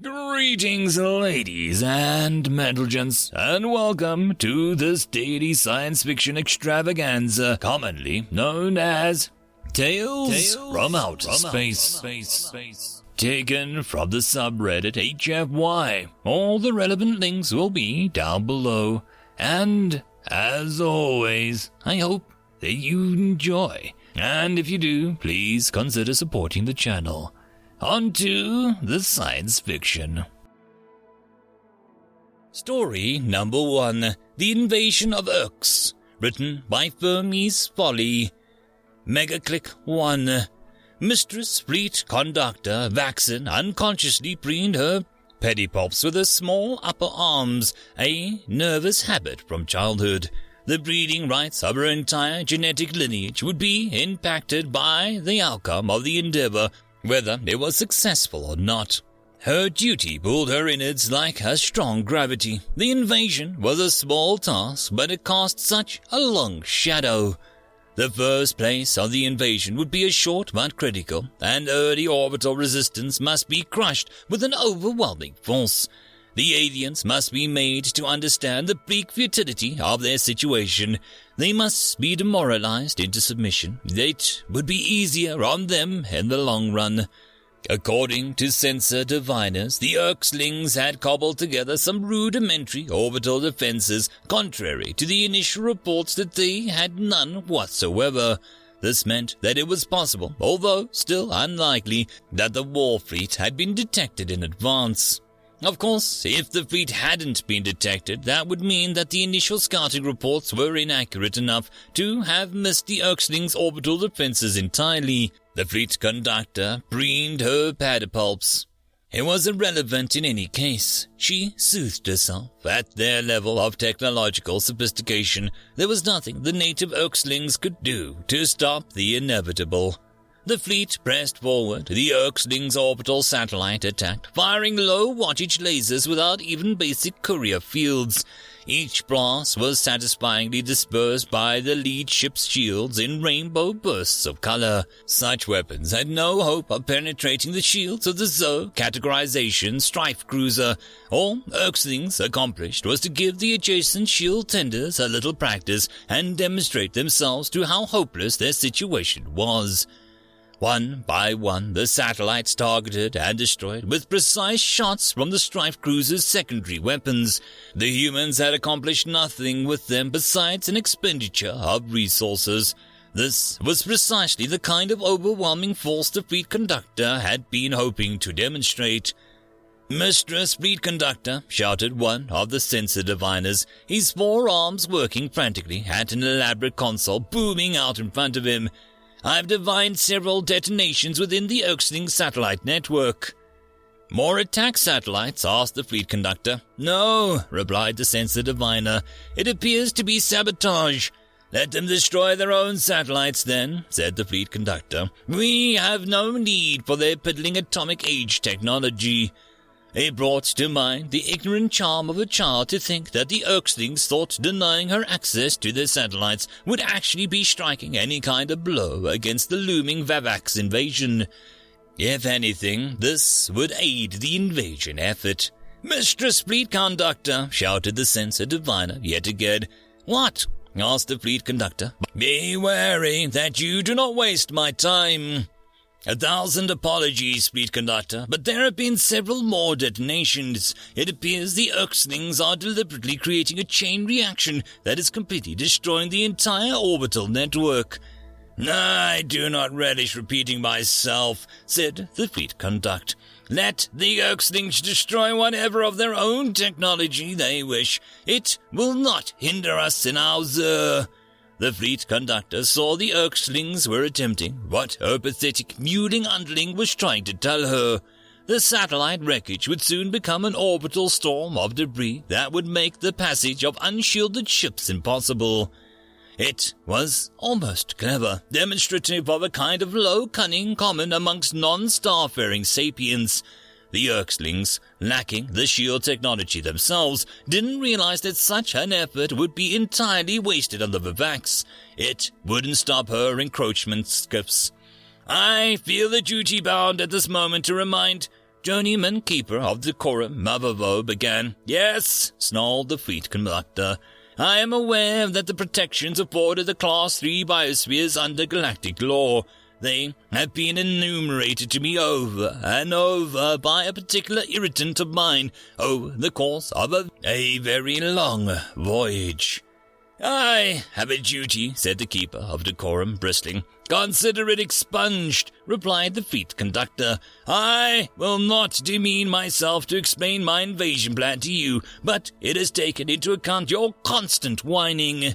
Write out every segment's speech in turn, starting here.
Greetings, ladies and gents, and welcome to this daily science fiction extravaganza, commonly known as Tales from Outer Space. Taken from the subreddit HFY. All the relevant links will be down below. And, as always, I hope that you enjoy. And if you do, please consider supporting the channel. On to the science fiction. Story number 1. The Invasion of Earx. Written by Fermi's Folly. Megaclick 1. Mistress Fleet Conductor Vaxen unconsciously preened her pedipalps with her small upper arms, a nervous habit from childhood. The breeding rights of her entire genetic lineage would be impacted by the outcome of the endeavor, whether it was successful or not. Her duty pulled her innards like a strong gravity. The invasion was a small task, but it cast such a long shadow. The first place of the invasion would be a short but critical, and early orbital resistance must be crushed with an overwhelming force. The aliens must be made to understand the bleak futility of their situation. They must be demoralized into submission. It would be easier on them in the long run. According to sensor diviners, the Earxlings had cobbled together some rudimentary orbital defenses, contrary to the initial reports that they had none whatsoever. This meant that it was possible, although still unlikely, that the war fleet had been detected in advance. Of course, if the fleet hadn't been detected, that would mean that the initial scouting reports were inaccurate enough to have missed the Earxlings' orbital defenses entirely. The fleet conductor preened her pedipalps. It was irrelevant in any case. She soothed herself. At their level of technological sophistication, there was nothing the native Earxlings could do to stop the inevitable. The fleet pressed forward. The Earxlings' orbital satellite attacked, firing low-wattage lasers without even basic courier fields. Each blast was satisfyingly dispersed by the lead ship's shields in rainbow bursts of color. Such weapons had no hope of penetrating the shields of the Zo categorization strife cruiser. All Earxlings accomplished was to give the adjacent shield tenders a little practice and demonstrate themselves to how hopeless their situation was. One by one, the satellites targeted and destroyed with precise shots from the strife cruiser's secondary weapons. The humans had accomplished nothing with them besides an expenditure of resources. This was precisely the kind of overwhelming force the fleet conductor had been hoping to demonstrate. "Mistress Fleet Conductor," shouted one of the sensor diviners, his forearms working frantically at an elaborate console booming out in front of him. "I've divined several detonations within the Earxling satellite network." "More attack satellites?" asked the fleet conductor. "No," replied the sensor diviner. "It appears to be sabotage." "Let them destroy their own satellites then," said the fleet conductor. "We have no need for their piddling atomic age technology." It brought to mind the ignorant charm of a child to think that the Earxlings thought denying her access to their satellites would actually be striking any kind of blow against the looming Vavax invasion. If anything, this would aid the invasion effort. "Mistress Fleet Conductor," shouted the sensor diviner yet again. "What?" asked the fleet conductor. "Be wary that you do not waste my time." "1,000 apologies, fleet conductor, but there have been several more detonations. It appears the Earxlings are deliberately creating a chain reaction that is completely destroying the entire orbital network." "I do not relish repeating myself," said the fleet conductor. "Let the Earxlings destroy whatever of their own technology they wish. It will not hinder us in our Zer." The fleet conductor saw the Earxlings were attempting what her pathetic mewling underling was trying to tell her. The satellite wreckage would soon become an orbital storm of debris that would make the passage of unshielded ships impossible. It was almost clever, demonstrative of a kind of low cunning common amongst non-starfaring sapiens. The Earxlings, lacking the shield technology themselves, didn't realize that such an effort would be entirely wasted on the Vavax. It wouldn't stop her encroachment skiffs. "I feel the duty bound at this moment to remind..." journeyman keeper of decorum, Mavavo, began. "Yes," snarled the fleet conductor. "I am aware that the protections afforded the Class 3 biospheres under galactic law. They have been enumerated to me over and over by a particular irritant of mine over the course of a very long voyage." "I have a duty," said the keeper of decorum, bristling. "Consider it expunged," replied the fleet conductor. "I will not demean myself to explain my invasion plan to you, but it has taken into account your constant whining."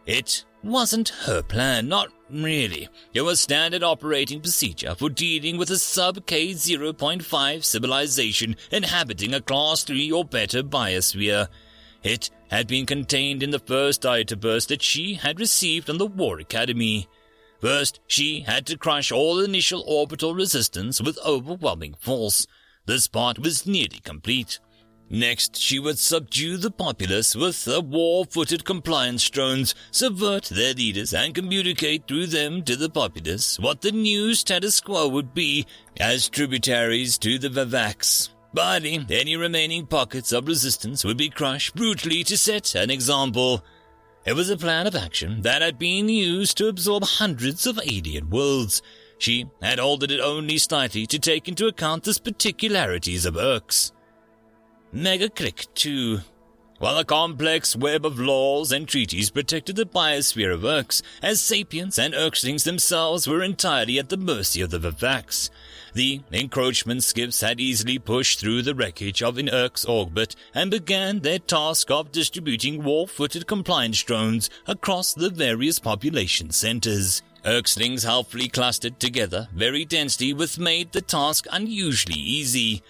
It wasn't her plan, not really. It was standard operating procedure for dealing with a sub-K 0.5 civilization inhabiting a Class 3 or better biosphere. It had been contained in the first data burst that she had received on the War Academy. First, she had to crush all initial orbital resistance with overwhelming force. This part was nearly complete. Next, she would subdue the populace with war-footed compliance drones, subvert their leaders, and communicate through them to the populace what the new status quo would be as tributaries to the Vavax. Finally, any remaining pockets of resistance would be crushed brutally to set an example. It was a plan of action that had been used to absorb hundreds of alien worlds. She had altered it only slightly to take into account the particularities of Earx. Mega Click 2. While a complex web of laws and treaties protected the biosphere of Earx, as sapients and Earxlings themselves were entirely at the mercy of the Vavax. The encroachment skips had easily pushed through the wreckage of an Earx orbit and began their task of distributing war-footed compliance drones across the various population centers. Earxlings helpfully clustered together very densely, which made the task unusually easy.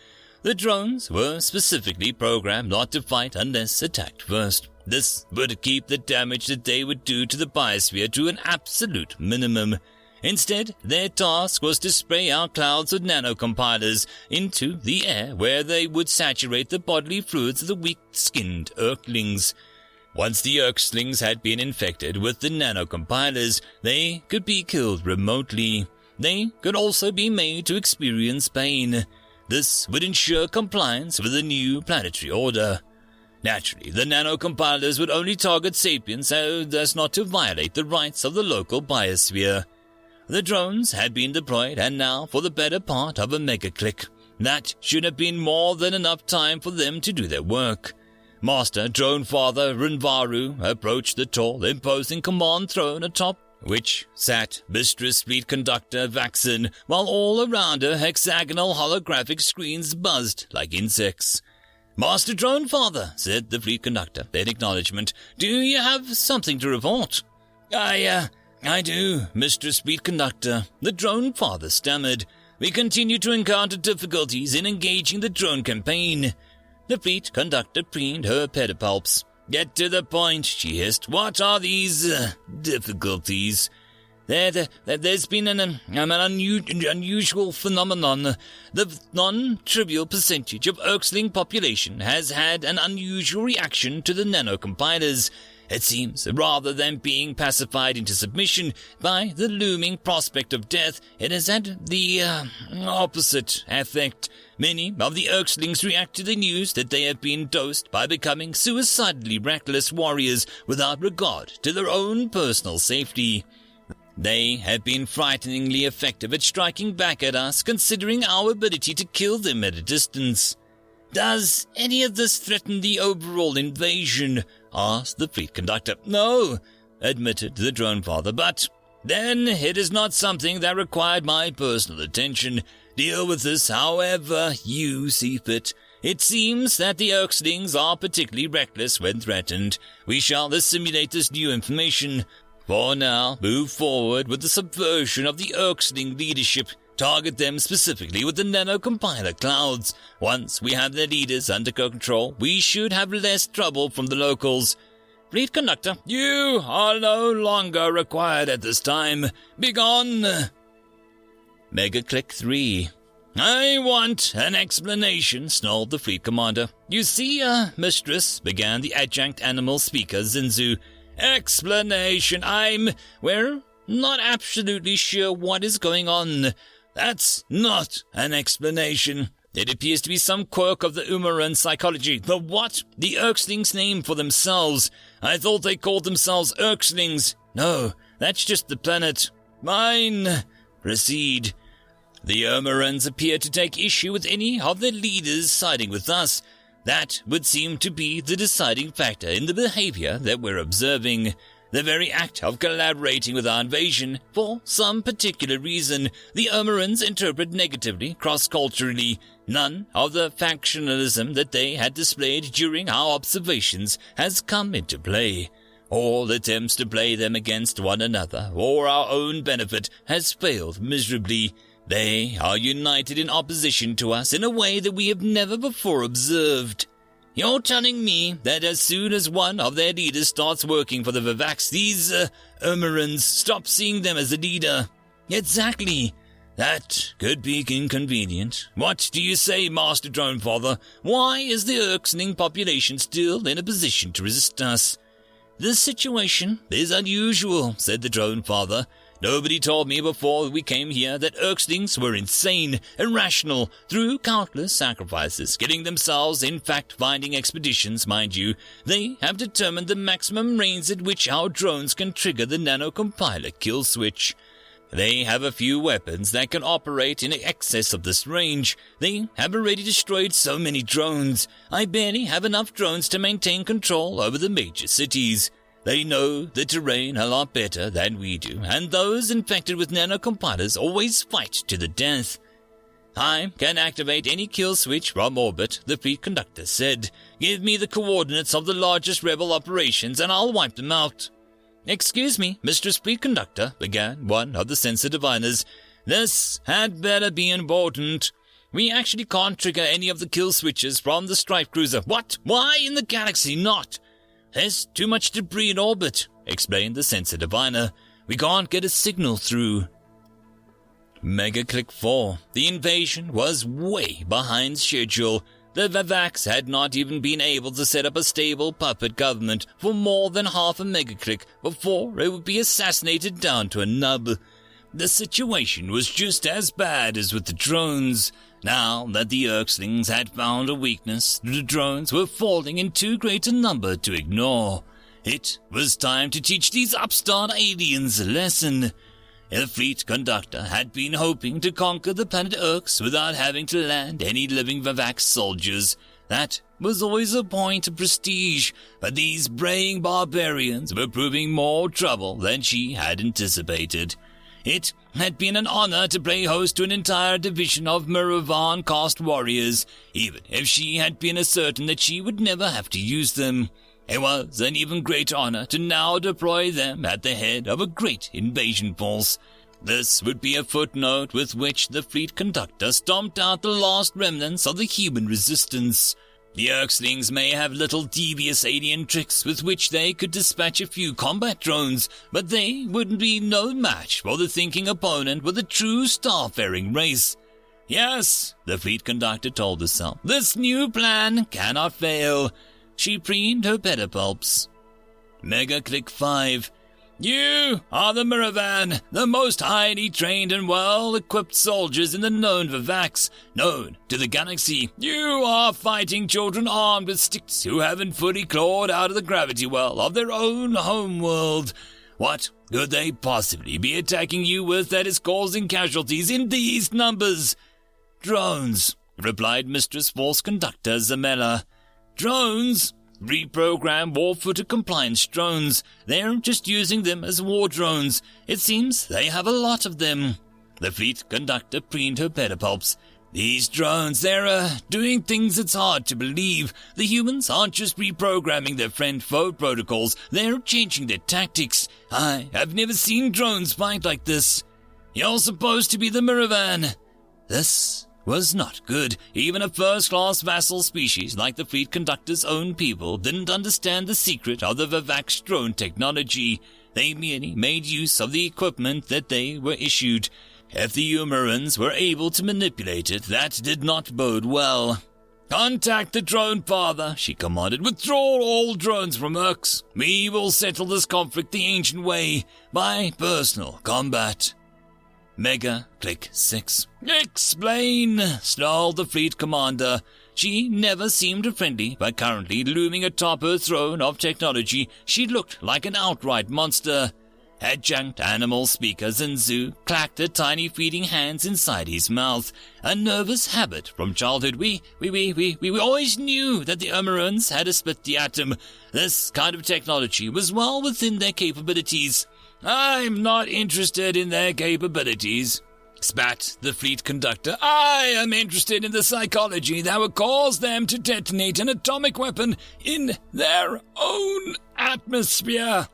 The drones were specifically programmed not to fight unless attacked first. This would keep the damage that they would do to the biosphere to an absolute minimum. Instead, their task was to spray out clouds of nanocompilers into the air where they would saturate the bodily fluids of the weak-skinned Earthlings. Once the Earxlings had been infected with the nanocompilers, they could be killed remotely. They could also be made to experience pain. This would ensure compliance with the new planetary order. Naturally, the nanocompilers would only target sapiens so as not to violate the rights of the local biosphere. The drones had been deployed, and now for the better part of a mega-click. That should have been more than enough time for them to do their work. Master Drone Father Runvaru approached the tall, imposing command throne atop which sat Mistress Fleet Conductor Vaxen, while all around her hexagonal holographic screens buzzed like insects. "Master Drone Father," said the Fleet Conductor in acknowledgement, "do you have something to report?" I do, Mistress Fleet Conductor," the Drone Father stammered. "We continue to encounter difficulties in engaging the drone campaign." The Fleet Conductor preened her pedipalps. "Get to the point," she hissed. "What are these difficulties?" There's been an unusual phenomenon. The non-trivial percentage of Earxling population has had an unusual reaction to the nanocompilers. It seems, rather than being pacified into submission by the looming prospect of death, it has had the opposite effect. Many of the Earxlings react to the news that they have been dosed by becoming suicidally reckless warriors without regard to their own personal safety. They have been frighteningly effective at striking back at us, considering our ability to kill them at a distance. "Does any of this threaten the overall invasion?" asked the Fleet Conductor. "No," admitted the Drone Father, "but then it is not something that required my personal attention. Deal with this however you see fit. It seems that the Earxlings are particularly reckless when threatened. We shall assimilate this new information. For now, move forward with the subversion of the Earxling leadership. Target them specifically with the nanocompiler clouds. Once we have their leaders under control, we should have less trouble from the locals." "Fleet Conductor, you are no longer required at this time. Begone!" Mega Click 3. "I want an explanation," snarled the Fleet Commander. "You see, Mistress," began the adjunct animal speaker Zinzu. "Explanation. We're not absolutely sure what is going on." "That's not an explanation," It appears to be some quirk of the Umaran psychology. The what? The Earxlings name for themselves. I thought they called themselves Earxlings. No, that's just the planet. Mine. Proceed. The Umarans appear to take issue with any of their leaders siding with us. That would seem to be the deciding factor in the behavior that we're observing. The very act of collaborating with our invasion, for some particular reason, the Umarans interpret negatively, cross-culturally. None of the factionalism that they had displayed during our observations has come into play. All attempts to play them against one another or our own benefit has failed miserably. They are united in opposition to us in a way that we have never before observed. You're telling me that as soon as one of their leaders starts working for the Vavax, these Umarans stop seeing them as a leader? Exactly. That could be inconvenient. What do you say, Master Drone Father? Why is the Earxling population still in a position to resist us? This situation is unusual, said the Drone Father. Nobody told me before we came here that Earxlings were insane, irrational, through countless sacrifices, getting themselves in fact-finding expeditions, mind you. They have determined the maximum range at which our drones can trigger the nano-compiler kill switch. They have a few weapons that can operate in excess of this range. They have already destroyed so many drones. I barely have enough drones to maintain control over the major cities. They know the terrain a lot better than we do, and those infected with nanocompilers always fight to the death. I can activate any kill switch from orbit, the fleet conductor said. Give me the coordinates of the largest rebel operations and I'll wipe them out. Excuse me, Mistress Fleet Conductor, began one of the sensor diviners. This had better be important. We actually can't trigger any of the kill switches from the strike cruiser. What? Why in the galaxy not? There's too much debris in orbit, explained the sensor diviner. We can't get a signal through. Mega Click 4. The invasion was way behind schedule. The Vavax had not even been able to set up a stable puppet government for more than half a megaclick before it would be assassinated down to a nub. The situation was just as bad as with the drones. Now that the Earxlings had found a weakness, the drones were falling in too great a number to ignore. It was time to teach these upstart aliens a lesson. The fleet conductor had been hoping to conquer the planet Earx without having to land any living Vavax soldiers. That was always a point of prestige, but these braying barbarians were proving more trouble than she had anticipated. It had been an honor to play host to an entire division of Muravan-caste warriors, even if she had been certain that she would never have to use them. It was an even greater honor to now deploy them at the head of a great invasion force. This would be a footnote with which the fleet conductor stomped out the last remnants of the human resistance. The Earxlings may have little devious alien tricks with which they could dispatch a few combat drones, but they would be no match for the thinking opponent with a true starfaring race. Yes, the fleet conductor told herself, this new plan cannot fail. She preened her pedipalps. Mega Click 5. You are the Muravan, the most highly trained and well-equipped soldiers in the known Vavax, known to the galaxy. You are fighting children armed with sticks who haven't fully clawed out of the gravity well of their own homeworld. What could they possibly be attacking you with that is causing casualties in these numbers? Drones, replied Mistress Force Conductor Zamela. Drones? Reprogram war-footed compliance drones. They're just using them as war drones. It seems they have a lot of them. The fleet conductor preened her pedipalps. These drones, they're doing things it's hard to believe. The humans aren't just reprogramming their friend-foe protocols. They're changing their tactics. I have never seen drones fight like this. You're supposed to be the Muravan. This was not good. Even a first-class vassal species like the fleet conductor's own people didn't understand the secret of the Vavax drone technology. They merely made use of the equipment that they were issued. If the Umarans were able to manipulate it, that did not bode well. Contact the drone father, she commanded. Withdraw all drones from Earx. We will settle this conflict the ancient way, by personal combat. Mega Click 6. Explain, snarled the fleet commander. She never seemed friendly, but currently looming atop her throne of technology, she looked like an outright monster. Adjunct animal speakers and Zoo clacked her tiny feeding hands inside his mouth, a nervous habit from childhood. We always knew that the Omerans had to split the atom. This kind of technology was well within their capabilities. I'm not interested in their capabilities, spat the fleet conductor. I am interested in the psychology that would cause them to detonate an atomic weapon in their own atmosphere.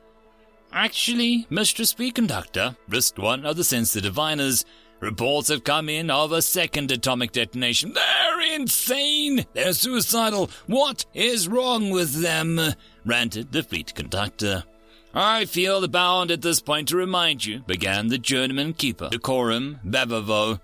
Actually, Mistress Fleet Conductor, risked one of the sensitive diviners. Reports have come in of a second atomic detonation. They're insane! They're suicidal! What is wrong with them? Ranted the Fleet Conductor. I feel bound at this point to remind you, began the journeyman keeper, Decorum Bavavo,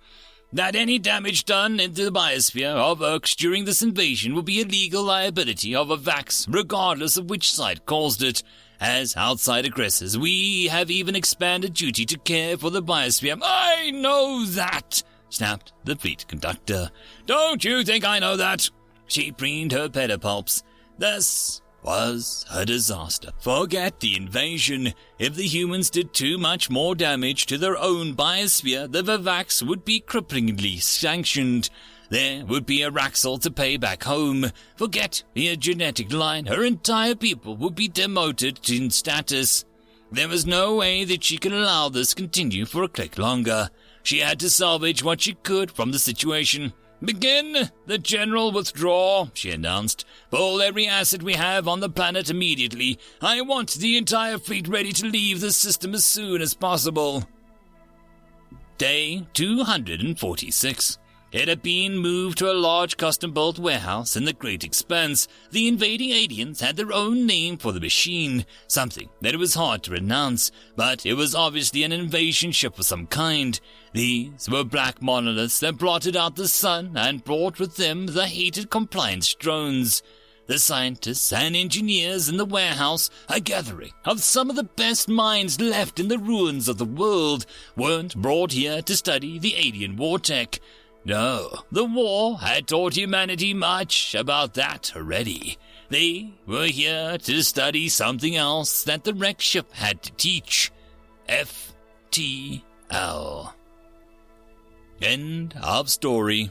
that any damage done into the biosphere of Earx during this invasion will be a legal liability of a Vax, regardless of which side caused it. As outside aggressors, we have even expanded duty to care for the biosphere. I know that, snapped the fleet conductor. Don't you think I know that? She preened her pedipalps. This was a disaster. Forget the invasion. If the humans did too much more damage to their own biosphere, the Vavax would be cripplingly sanctioned. There would be a Raxel to pay back home. Forget her genetic line. Her entire people would be demoted in status. There was no way that she could allow this continue for a click longer. She had to salvage what she could from the situation. Begin the general withdrawal, she announced. Pull every asset we have on the planet immediately. I want the entire fleet ready to leave the system as soon as possible. Day 246. It had been moved to a large custom-built warehouse in the Great Expanse. The invading aliens had their own name for the machine, something that it was hard to pronounce, but it was obviously an invasion ship of some kind. These were black monoliths that blotted out the sun and brought with them the hated compliance drones. The scientists and engineers in the warehouse, a gathering of some of the best minds left in the ruins of the world, weren't brought here to study the alien war tech. No, the war had taught humanity much about that already. They were here to study something else that the wrecked ship had to teach. FTL. End of story.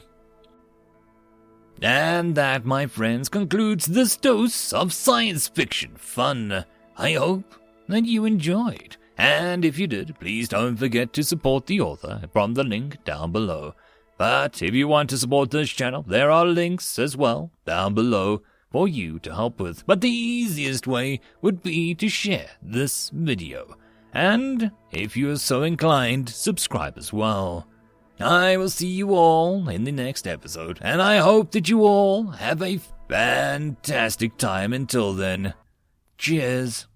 And that, my friends, concludes this dose of science fiction fun. I hope that you enjoyed. And if you did, please don't forget to support the author from the link down below. But if you want to support this channel, there are links as well down below for you to help with. But the easiest way would be to share this video. And if you are so inclined, subscribe as well. I will see you all in the next episode, and I hope that you all have a fantastic time until then. Cheers.